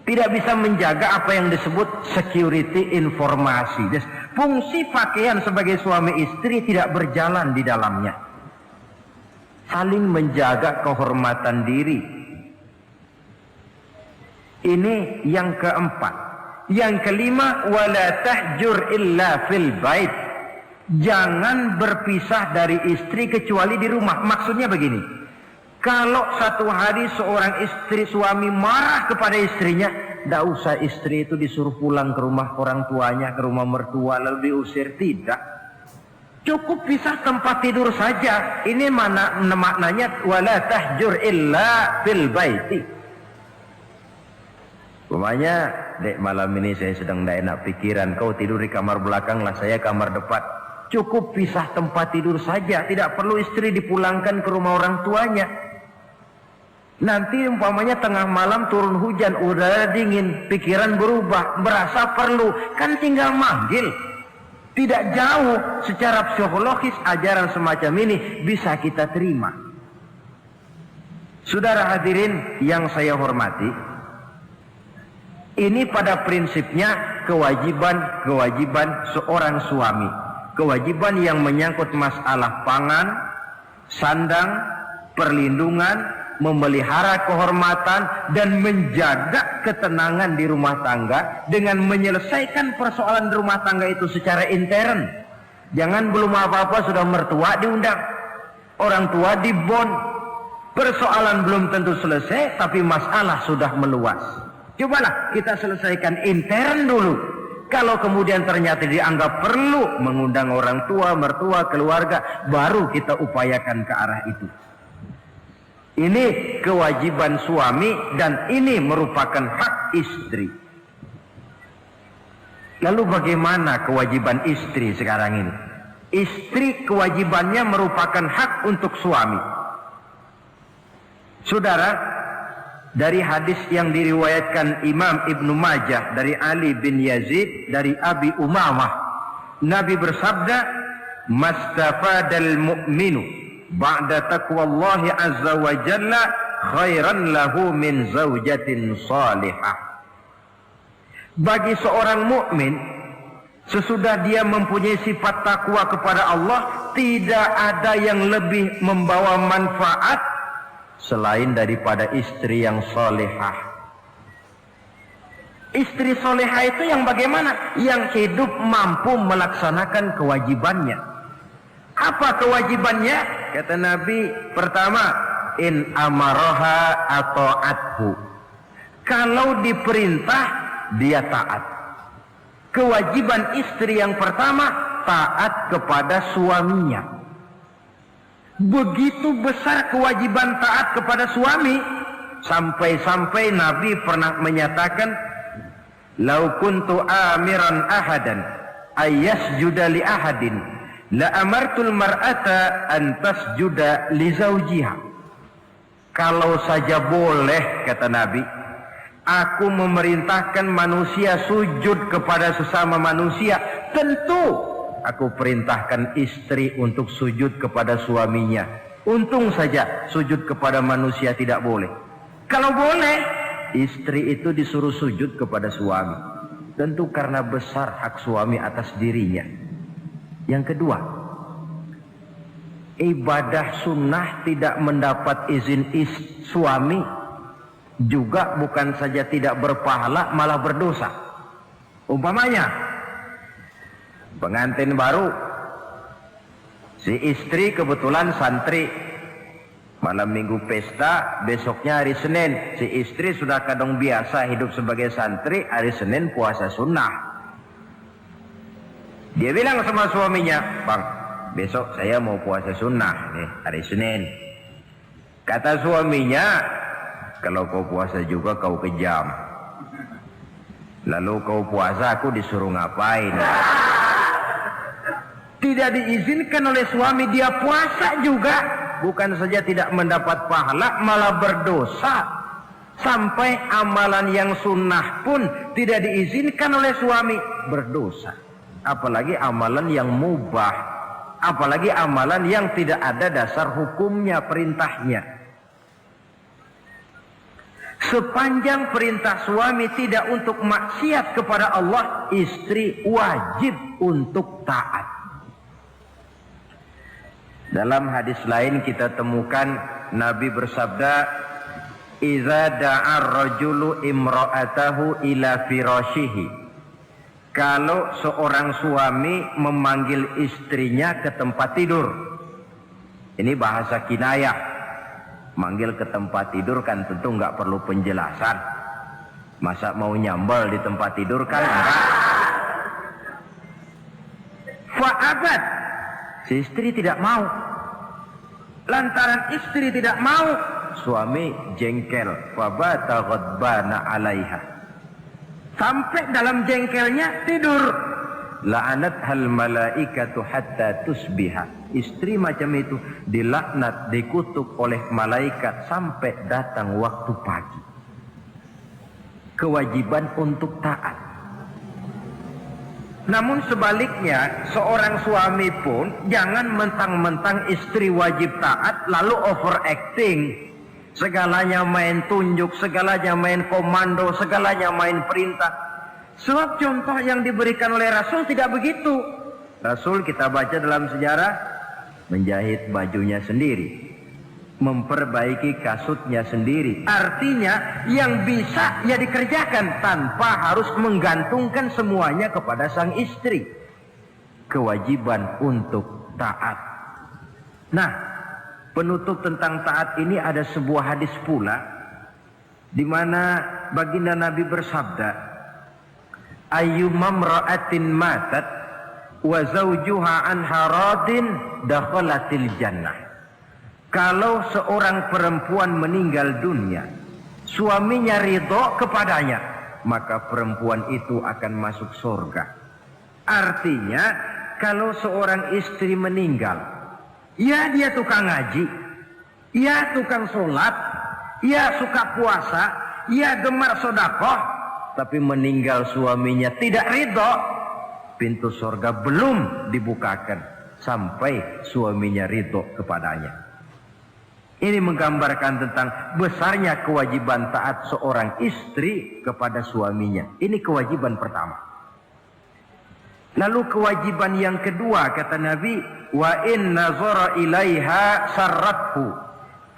Tidak bisa menjaga apa yang disebut security informasi. Fungsi pakaian sebagai suami istri tidak berjalan di dalamnya. Saling menjaga kehormatan diri. Ini yang keempat. Yang kelima, wala tahjur illa fil bait. Jangan berpisah dari istri kecuali di rumah. Maksudnya begini, kalau satu hari seorang istri suami marah kepada istrinya, tidak usah istri itu disuruh pulang ke rumah orang tuanya, ke rumah mertua lalu diusir. Tidak, cukup pisah tempat tidur saja. Ini mana maknanya wala tahjur illa fil baiti. Umpamanya, dek malam ini saya sedang tidak enak pikiran, kau tidur di kamar belakang lah, saya kamar depan. Cukup pisah tempat tidur saja, tidak perlu istri dipulangkan ke rumah orang tuanya. Nanti umpamanya tengah malam turun hujan, udara dingin, pikiran berubah, merasa perlu, kan tinggal manggil. Tidak jauh secara psikologis ajaran semacam ini bisa kita terima. Saudara hadirin yang saya hormati, ini pada prinsipnya kewajiban seorang suami. Kewajiban yang menyangkut masalah pangan, sandang, perlindungan, memelihara kehormatan dan menjaga ketenangan di rumah tangga dengan menyelesaikan persoalan di rumah tangga itu secara intern. Jangan belum apa-apa sudah mertua diundang, orang tua dibon. Persoalan belum tentu selesai tapi masalah sudah meluas. Cobalah kita selesaikan intern dulu. Kalau kemudian ternyata dianggap perlu mengundang orang tua, mertua, keluarga, baru kita upayakan ke arah itu. Ini kewajiban suami dan ini merupakan hak istri. Lalu bagaimana kewajiban istri sekarang ini? Istri kewajibannya merupakan hak untuk suami. Saudara, dari hadis yang diriwayatkan Imam Ibnu Majah dari Ali bin Yazid dari Abi Umamah, Nabi bersabda, "Mastafadal mu'minu ba'da taqwallahi azza wa jalla khairan lahu min zaujatin salihah." Bagi seorang mukmin, sesudah dia mempunyai sifat takwa kepada Allah, tidak ada yang lebih membawa manfaat selain daripada istri yang salihah. Istri salihah itu yang bagaimana? Yang hidup mampu melaksanakan kewajibannya. Apa kewajibannya? Kata Nabi, pertama, in amaroha ata'athu. Kalau diperintah, dia taat. Kewajiban istri yang pertama, taat kepada suaminya. Begitu besar kewajiban taat kepada suami, sampai-sampai Nabi pernah menyatakan, "Lau kuntu amiran ahadan ayyasjuda li ahadin la amartul mar'ata an tasjuda li zawjiha." Kalau saja boleh, kata Nabi, aku memerintahkan manusia sujud kepada sesama manusia, tentu aku perintahkan istri untuk sujud kepada suaminya. Untung saja sujud kepada manusia tidak boleh. Kalau boleh, istri itu disuruh sujud kepada suami. Tentu karena besar hak suami atas dirinya. Yang kedua, ibadah sunnah tidak mendapat izin suami juga bukan saja tidak berpahala, malah berdosa. Umpamanya, pengantin baru, si istri kebetulan santri, malam minggu pesta, besoknya hari Senin, si istri sudah kadang biasa hidup sebagai santri, hari Senin puasa sunnah. Dia bilang sama suaminya, "Bang, besok saya mau puasa sunnah nih, hari Senin." Kata suaminya, "Kalau kau puasa juga kau kejam. Lalu kau puasa, aku disuruh ngapain?" Tidak diizinkan oleh suami, dia puasa juga. Bukan saja tidak mendapat pahala, malah berdosa. Sampai amalan yang sunnah pun tidak diizinkan oleh suami, berdosa. Apalagi amalan yang mubah, apalagi amalan yang tidak ada dasar hukumnya, perintahnya. Sepanjang perintah suami tidak untuk maksiat kepada Allah, istri wajib untuk taat. Dalam hadis lain kita temukan Nabi bersabda, "Idza da'a ar-rajulu imra'atahu ila firashihi." Kalau seorang suami memanggil istrinya ke tempat tidur. Ini bahasa kinayah. Manggil ke tempat tidur kan tentu nggak perlu penjelasan. Masa mau nyambal di tempat tidur kan enggak. Fa'abat, si istri tidak mau. Lantaran istri tidak mau, suami jengkel. Fabata ghadbana 'alaiha. Sampai dalam jengkelnya tidur. la'anat hal malaikatu hatta tusbiha. Istri macam itu dilaknat, dikutuk oleh malaikat sampai datang waktu pagi. Kewajiban untuk taat. Namun sebaliknya, seorang suami pun jangan mentang-mentang istri wajib taat lalu overacting. Segalanya main tunjuk, segalanya main komando, segalanya main perintah. Sebab contoh yang diberikan oleh Rasul tidak begitu. Rasul kita baca dalam sejarah menjahit bajunya sendiri, memperbaiki kasutnya sendiri. Artinya yang bisa ya dikerjakan tanpa harus menggantungkan semuanya kepada sang istri. Kewajiban untuk taat. Nah, penutup tentang taat ini ada sebuah hadis pula di mana baginda Nabi bersabda, ayyumam ra'atin matat wa zawjuha anha radin dakhalatil jannah. Kalau seorang perempuan meninggal dunia, suaminya ridho kepadanya, maka perempuan itu akan masuk surga. Artinya, kalau seorang istri meninggal, ya dia tukang ngaji, ya tukang sholat, ya suka puasa, ya gemar sedekah, tapi meninggal suaminya tidak ridho, pintu surga belum dibukakan sampai suaminya ridho kepadanya. Ini menggambarkan tentang besarnya kewajiban taat seorang istri kepada suaminya. Ini kewajiban pertama. Lalu kewajiban yang kedua, kata Nabi, wa in nazara ilaiha sarrathu.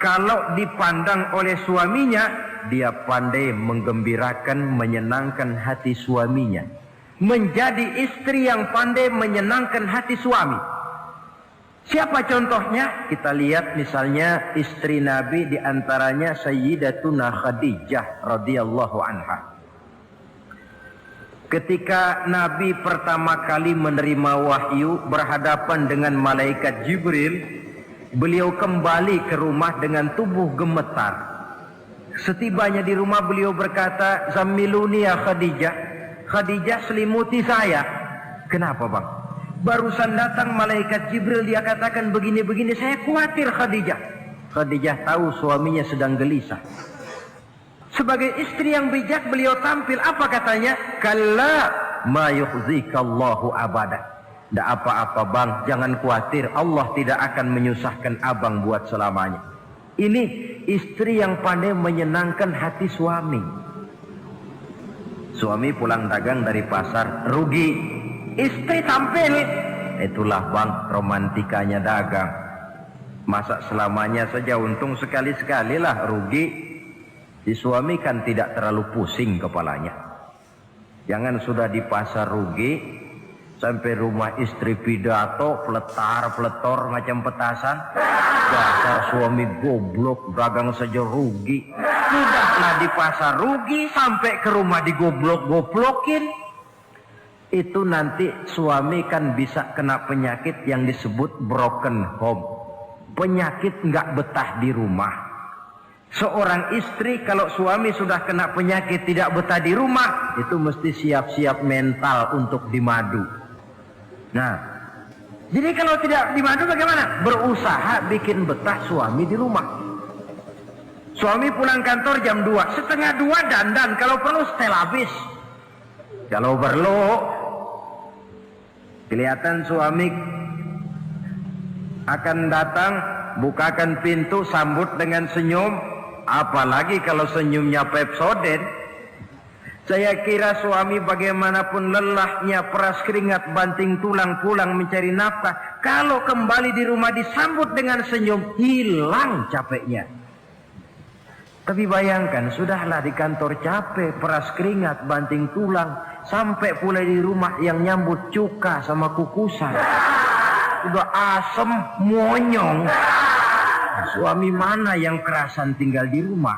Kalau dipandang oleh suaminya, dia pandai menggembirakan, menyenangkan hati suaminya. Menjadi istri yang pandai menyenangkan hati suami. Siapa contohnya? Kita lihat misalnya istri Nabi, diantaranya Sayyidatuna Khadijah radhiyallahu anha. Ketika Nabi pertama kali menerima wahyu berhadapan dengan malaikat Jibril, beliau kembali ke rumah dengan tubuh gemetar. Setibanya di rumah beliau berkata, "Zammiluni ya Khadijah." Khadijah, selimuti saya. Kenapa bang? Barusan datang malaikat Jibril, dia katakan begini-begini, saya khawatir Khadijah. Khadijah tahu suaminya sedang gelisah. Sebagai istri yang bijak beliau tampil, apa katanya? Kalla ma yukhzikallahu abada. Tidak apa-apa bang, jangan khawatir, Allah tidak akan menyusahkan abang buat selamanya. Ini istri yang pandai menyenangkan hati suami. Suami pulang dagang dari pasar, rugi. Istri tampil. Itulah bang, romantikanya dagang. Masa selamanya saja, untung sekali-sekali lah rugi. Si suami kan tidak terlalu pusing kepalanya. Jangan sudah di pasar rugi, sampai rumah istri pidato, peletar-peletor macam petasan. Dasar suami goblok, dagang saja rugi. Sudahlah di pasar rugi, sampai ke rumah digoblok-goblokin. Itu nanti suami kan bisa kena penyakit yang disebut broken home. Penyakit nggak betah di rumah. Seorang istri kalau suami sudah kena penyakit tidak betah di rumah, itu mesti siap-siap mental untuk dimadu. Nah, jadi kalau tidak dimadu bagaimana? Berusaha bikin betah suami di rumah. Suami pulang kantor jam 2, setengah 2 dandan, kalau perlu setel habis. Kalau perlu, kelihatan suami akan datang, bukakan pintu, sambut dengan senyum. Apalagi kalau senyumnya Pepsodent. Saya kira suami bagaimanapun lelahnya, peras keringat, banting tulang, pulang mencari nafkah, kalau kembali di rumah disambut dengan senyum, hilang capeknya. Tapi bayangkan, sudahlah di kantor capek, peras keringat, banting tulang, sampai pula di rumah yang nyambut cuka sama kukusan. Udah asem, monyong. Suami mana yang kerasan tinggal di rumah?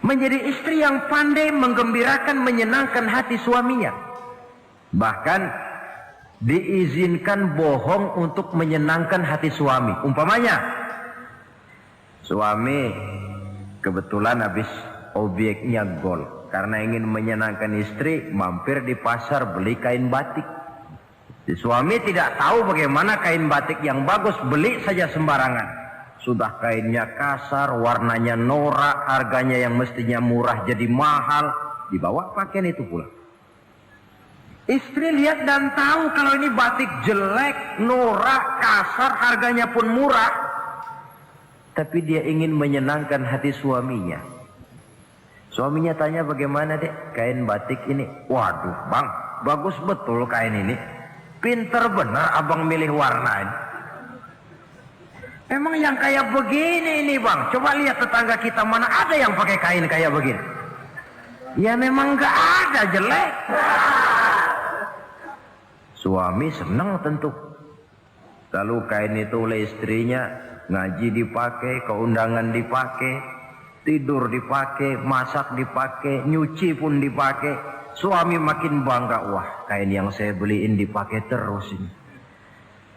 Menjadi istri yang pandai menggembirakan, menyenangkan hati suaminya. Bahkan diizinkan bohong untuk menyenangkan hati suami. Umpamanya, suami kebetulan habis Objeknya gol. Karena ingin menyenangkan istri, mampir di pasar beli kain batik. Si suami tidak tahu bagaimana kain batik yang bagus, beli saja sembarangan. Sudah kainnya kasar, warnanya norak, harganya yang mestinya murah jadi mahal, dibawa pakaian itu pulang. Istri lihat dan tahu kalau ini batik jelek, norak, kasar, harganya pun murah. Tapi dia ingin menyenangkan hati suaminya. Suaminya tanya, bagaimana dek kain batik ini? Waduh bang, bagus betul kain ini. Pinter benar abang milih warna ini. Emang yang kayak begini ini bang, coba lihat tetangga kita mana ada yang pakai kain kayak begini. Ya memang gak ada, jelek. Suami senang tentu. Lalu kain itu oleh istrinya, ngaji dipakai, keundangan dipakai, tidur dipakai, masak dipakai, nyuci pun dipakai. Suami makin bangga, wah kain yang saya beliin dipakai terus ini.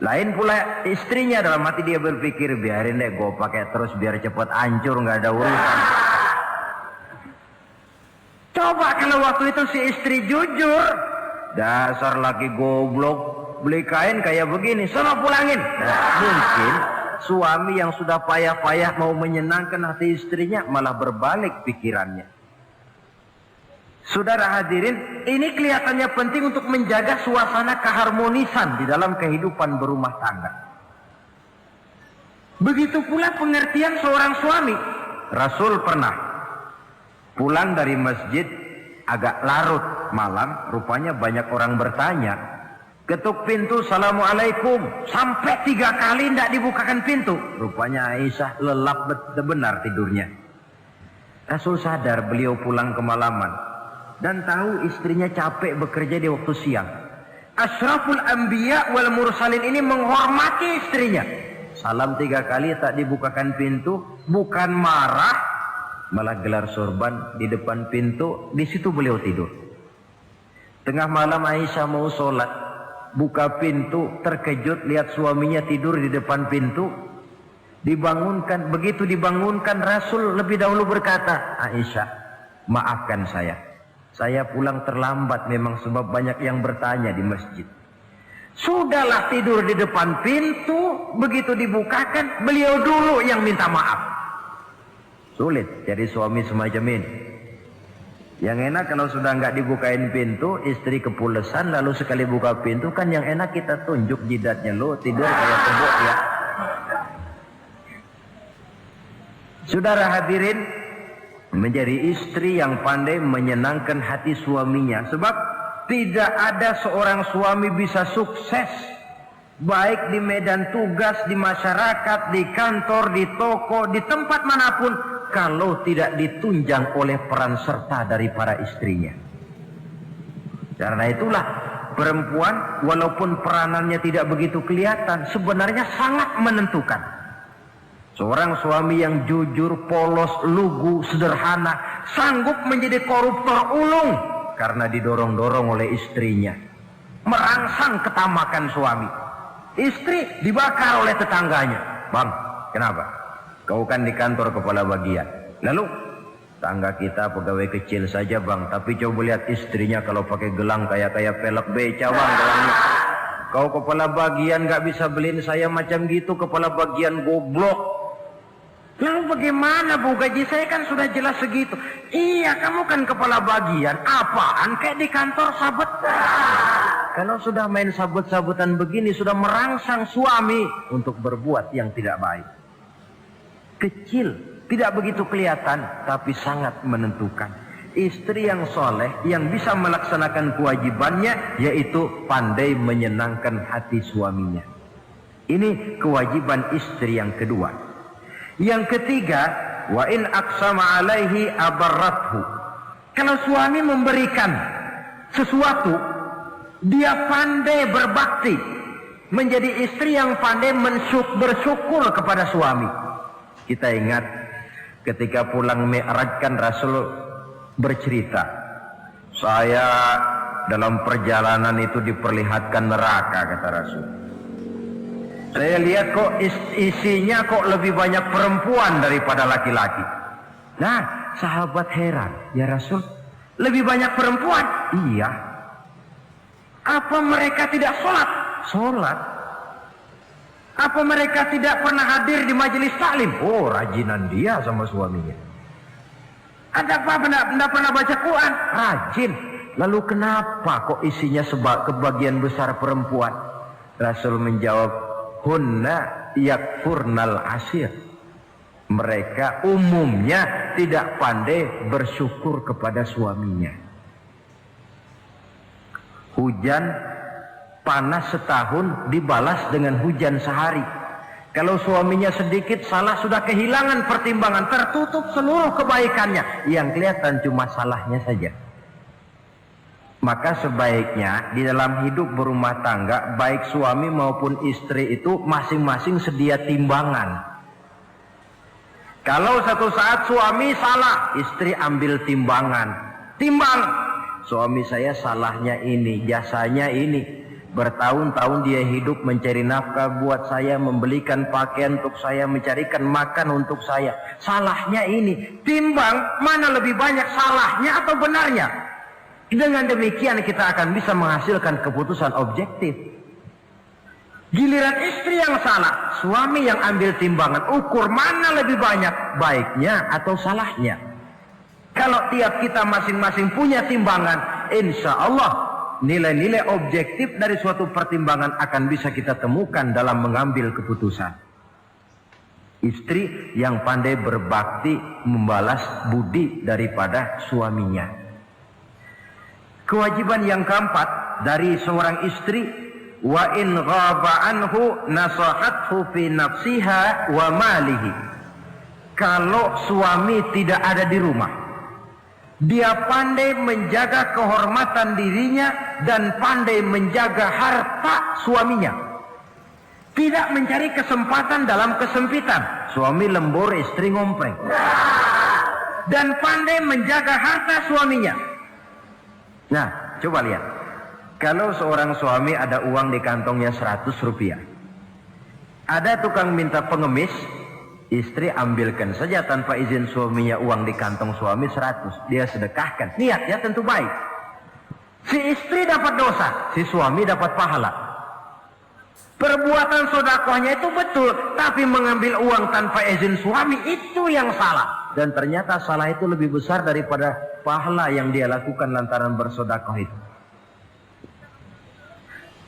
Lain pula istrinya, dalam hati dia berpikir, biarin deh gue pakai terus biar cepat hancur, nggak ada urusan. Coba kalau waktu itu si istri jujur, dasar laki goblok, beli kain kayak begini, sono pulangin. Nah, mungkin suami yang sudah payah-payah mau menyenangkan hati istrinya malah berbalik pikirannya. Saudara hadirin, ini kelihatannya penting untuk menjaga suasana keharmonisan di dalam kehidupan berumah tangga. Begitu pula pengertian seorang suami. Rasul pernah pulang dari masjid agak larut malam, rupanya banyak orang bertanya. Ketuk pintu, Assalamualaikum, sampai 3 kali tidak dibukakan pintu. Rupanya Aisyah lelap benar tidurnya. Rasul sadar beliau pulang kemalaman dan tahu istrinya capek bekerja di waktu siang. Ashraful Anbiya wal Mursalin ini menghormati istrinya. Salam 3 kali tak dibukakan pintu, bukan marah, malah gelar sorban di depan pintu. Di situ beliau tidur. Tengah malam Aisyah mau sholat, buka pintu, terkejut lihat suaminya tidur di depan pintu. Dibangunkan, begitu dibangunkan Rasul lebih dahulu berkata, Aisyah, maafkan saya pulang terlambat memang sebab banyak yang bertanya di masjid. Sudahlah tidur di depan pintu, begitu dibukakan beliau dulu yang minta maaf. Sulit jadi suami semacam ini. Yang enak kalau sudah nggak dibukain pintu, istri kepulesan, lalu sekali buka pintu kan yang enak kita tunjuk jidatnya, lo tidur kayak tembok ya. Saudara hadirin, menjadi istri yang pandai menyenangkan hati suaminya. Sebab tidak ada seorang suami bisa sukses baik di medan tugas, di masyarakat, di kantor, di toko, di tempat manapun kalau tidak ditunjang oleh peran serta dari para istrinya. Karena itulah perempuan walaupun peranannya tidak begitu kelihatan, sebenarnya sangat menentukan. Seorang suami yang jujur, polos, lugu, sederhana, sanggup menjadi koruptor ulung karena didorong-dorong oleh istrinya. Merangsang ketamakan suami. Istri dibakar oleh tetangganya. Bang, kenapa? Kau kan di kantor kepala bagian. Lalu, tangga kita pegawai kecil saja bang, tapi coba lihat istrinya kalau pakai gelang kayak pelek beca bang gelangnya. Kau kepala bagian gak bisa beliin saya macam gitu, kepala bagian goblok. Lalu bagaimana bu, gaji saya kan sudah jelas segitu. Iya, kamu kan kepala bagian. Apaan kayak di kantor sabet. Kalau sudah main sabut-sabutan begini, sudah merangsang suami untuk berbuat yang tidak baik. Kecil, tidak begitu kelihatan, tapi sangat menentukan. Istri yang soleh, yang bisa melaksanakan kewajibannya, yaitu pandai menyenangkan hati suaminya. Ini kewajiban istri yang kedua. Yang ketiga, wa in aqsama alaihi abarrathu. Kalau suami memberikan sesuatu, dia pandai berbakti, menjadi istri yang pandai bersyukur kepada suami. Kita ingat ketika pulang Mi'raj kan Rasul bercerita, saya dalam perjalanan itu diperlihatkan neraka, kata Rasul. Saya lihat kok isinya kok lebih banyak perempuan daripada laki-laki. Nah, sahabat heran, ya Rasul, lebih banyak perempuan? Iya. Apa mereka tidak sholat? Sholat. Apa mereka tidak pernah hadir di majelis taklim? Oh, rajinan dia sama suaminya. Ada apa? Tidak pernah baca Quran? Rajin. Lalu kenapa kok isinya kebagian besar perempuan? Rasul menjawab, hunna yakfurnal asir. Mereka umumnya tidak pandai bersyukur kepada suaminya. Hujan panas setahun dibalas dengan hujan sehari. Kalau suaminya sedikit salah, sudah kehilangan pertimbangan, tertutup seluruh kebaikannya. Yang kelihatan cuma salahnya saja. Maka sebaiknya di dalam hidup berumah tangga, baik suami maupun istri itu masing-masing sedia timbangan. Kalau satu saat suami salah, istri ambil timbangan. Timbang, suami saya salahnya ini, jasanya ini. Bertahun-tahun dia hidup mencari nafkah buat saya, membelikan pakaian untuk saya, mencarikan makan untuk saya. Salahnya ini. Timbang, mana lebih banyak salahnya atau benarnya? Dengan demikian kita akan bisa menghasilkan keputusan objektif. Giliran istri yang salah, suami yang ambil timbangan, ukur mana lebih banyak baiknya atau salahnya. Kalau tiap kita masing-masing punya timbangan, insya Allah nilai-nilai objektif dari suatu pertimbangan akan bisa kita temukan dalam mengambil keputusan. Istri yang pandai berbakti membalas budi daripada suaminya. Kewajiban yang keempat dari seorang istri, wa in ghaba anhu nasahathu fi nafsiha wa malihi. Kalau suami tidak ada di rumah, dia pandai menjaga kehormatan dirinya dan pandai menjaga harta suaminya. Tidak mencari kesempatan dalam kesempitan. Suami lembur, istri ngompreng. Dan pandai menjaga harta suaminya. Nah, coba lihat. Kalau seorang suami ada uang di kantongnya 100 rupiah. Ada tukang minta pengemis, istri ambilkan saja tanpa izin suaminya uang di kantong suami 100. Dia sedekahkan. Niatnya tentu baik. Si istri dapat dosa, si suami dapat pahala. Perbuatan sedekahnya itu betul, tapi mengambil uang tanpa izin suami itu yang salah. Dan ternyata salah itu lebih besar daripada pahala yang dia lakukan lantaran bersedekah itu.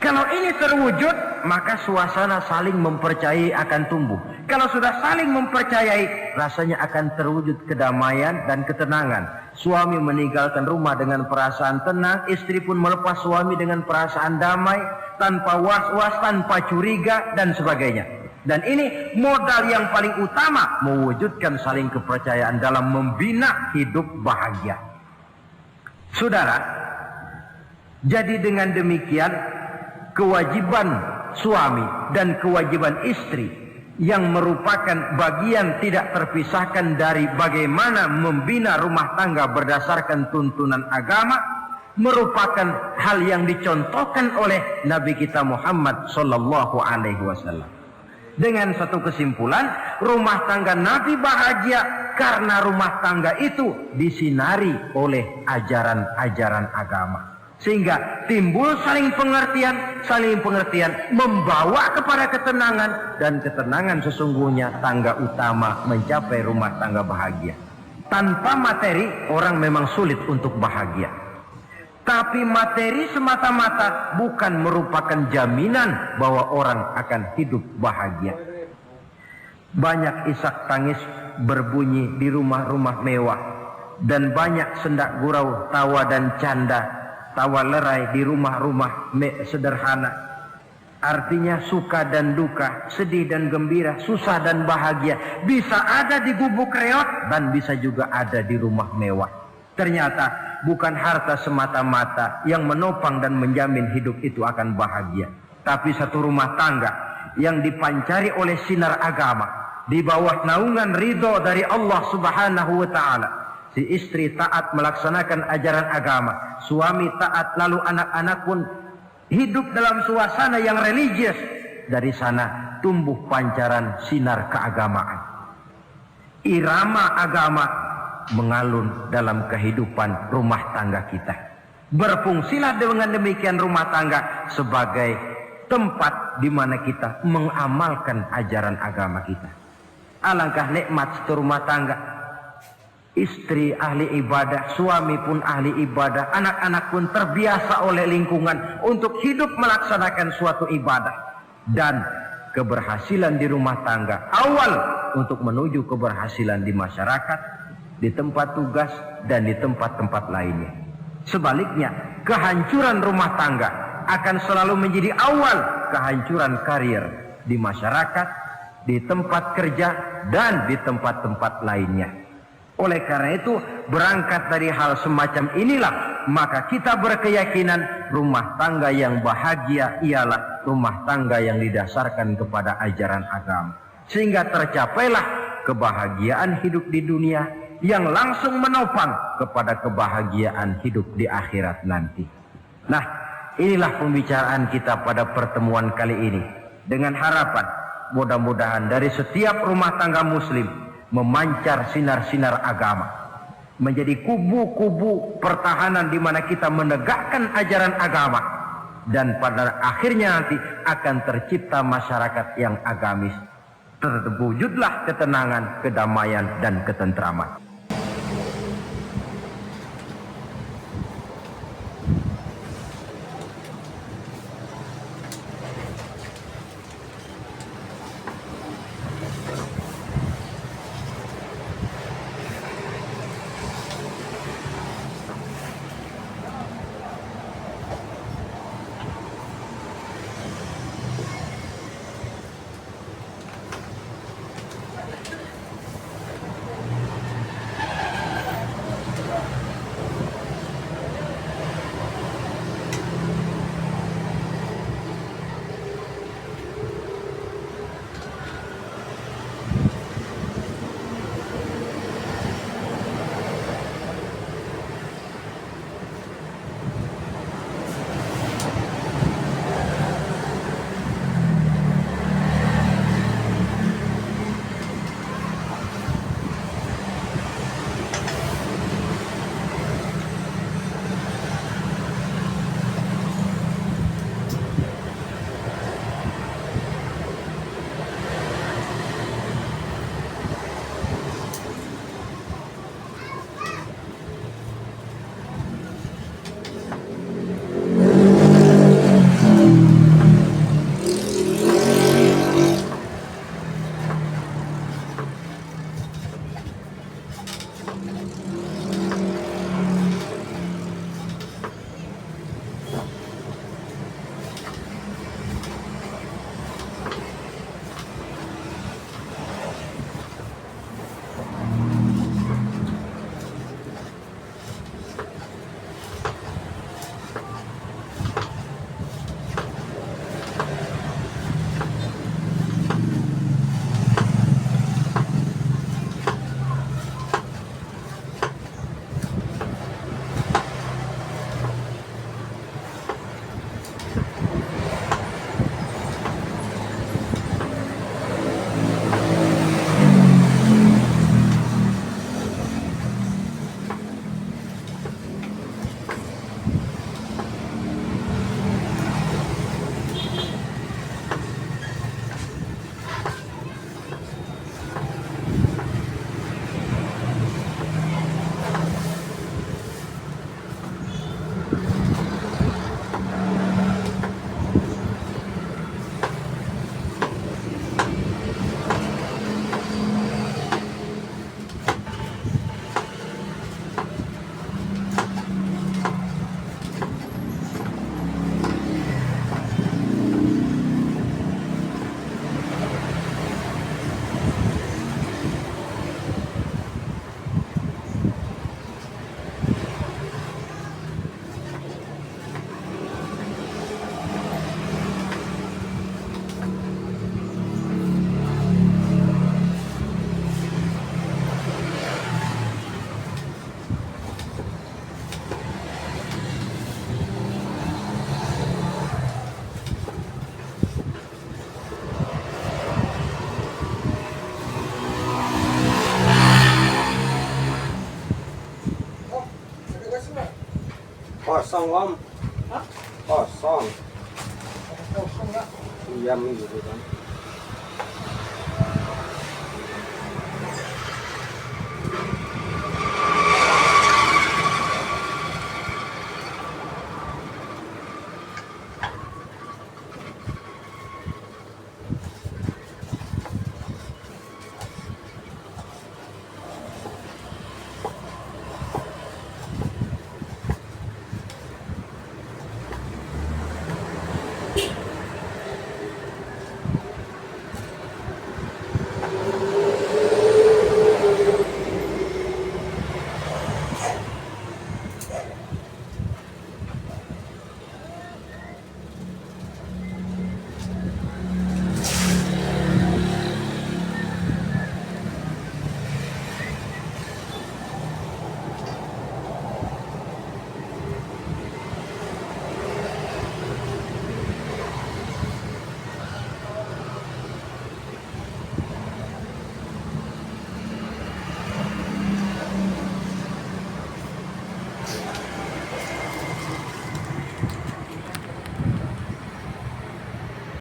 Kalau ini terwujud, maka suasana saling mempercayai akan tumbuh. Kalau sudah saling mempercayai, rasanya akan terwujud kedamaian dan ketenangan. Suami meninggalkan rumah dengan perasaan tenang, istri pun melepas suami dengan perasaan damai, tanpa was-was, tanpa curiga, dan sebagainya. Dan ini modal yang paling utama mewujudkan saling kepercayaan dalam membina hidup bahagia. Saudara, jadi dengan demikian, kewajiban suami dan kewajiban istri yang merupakan bagian tidak terpisahkan dari bagaimana membina rumah tangga berdasarkan tuntunan agama merupakan hal yang dicontohkan oleh Nabi kita Muhammad sallallahu alaihi wasallam. Dengan satu kesimpulan, rumah tangga Nabi bahagia karena rumah tangga itu disinari oleh ajaran-ajaran agama. Sehingga timbul saling pengertian membawa kepada ketenangan, dan ketenangan sesungguhnya tangga utama mencapai rumah tangga bahagia. Tanpa materi orang memang sulit untuk bahagia. Tapi materi semata-mata bukan merupakan jaminan bahwa orang akan hidup bahagia. Banyak isak tangis berbunyi di rumah-rumah mewah, dan banyak sendak gurau, tawa dan canda, tawa lerai di rumah-rumah sederhana. Artinya suka dan duka, sedih dan gembira, susah dan bahagia bisa ada di gubuk reot dan bisa juga ada di rumah mewah. Ternyata bukan harta semata-mata yang menopang dan menjamin hidup itu akan bahagia, tapi satu rumah tangga yang dipancari oleh sinar agama di bawah naungan ridho dari Allah Subhanahu wa taala. Si istri taat melaksanakan ajaran agama, suami taat, lalu anak-anak pun hidup dalam suasana yang religius. Dari sana tumbuh pancaran sinar keagamaan. Irama agama mengalun dalam kehidupan rumah tangga kita. Berfungsilah dengan demikian rumah tangga sebagai tempat di mana kita mengamalkan ajaran agama kita. Alangkah nikmat satu rumah tangga. Istri ahli ibadah, suami pun ahli ibadah, anak-anak pun terbiasa oleh lingkungan untuk hidup melaksanakan suatu ibadah. Dan keberhasilan di rumah tangga awal untuk menuju keberhasilan di masyarakat, di tempat tugas, dan di tempat-tempat lainnya. Sebaliknya, kehancuran rumah tangga akan selalu menjadi awal kehancuran karir di masyarakat, di tempat kerja, dan di tempat-tempat lainnya. Oleh karena itu, berangkat dari hal semacam inilah, maka kita berkeyakinan rumah tangga yang bahagia ialah rumah tangga yang didasarkan kepada ajaran agama. Sehingga tercapailah kebahagiaan hidup di dunia yang langsung menopang kepada kebahagiaan hidup di akhirat nanti. Nah, inilah pembicaraan kita pada pertemuan kali ini. Dengan harapan mudah-mudahan dari setiap rumah tangga muslim memancar sinar-sinar agama, menjadi kubu-kubu pertahanan di mana kita menegakkan ajaran agama, dan pada akhirnya nanti akan tercipta masyarakat yang agamis. Terwujudlah ketenangan, kedamaian, dan ketentraman. Kosong om. Hah? Kosong. Kosong nggak? Diam gitu kan.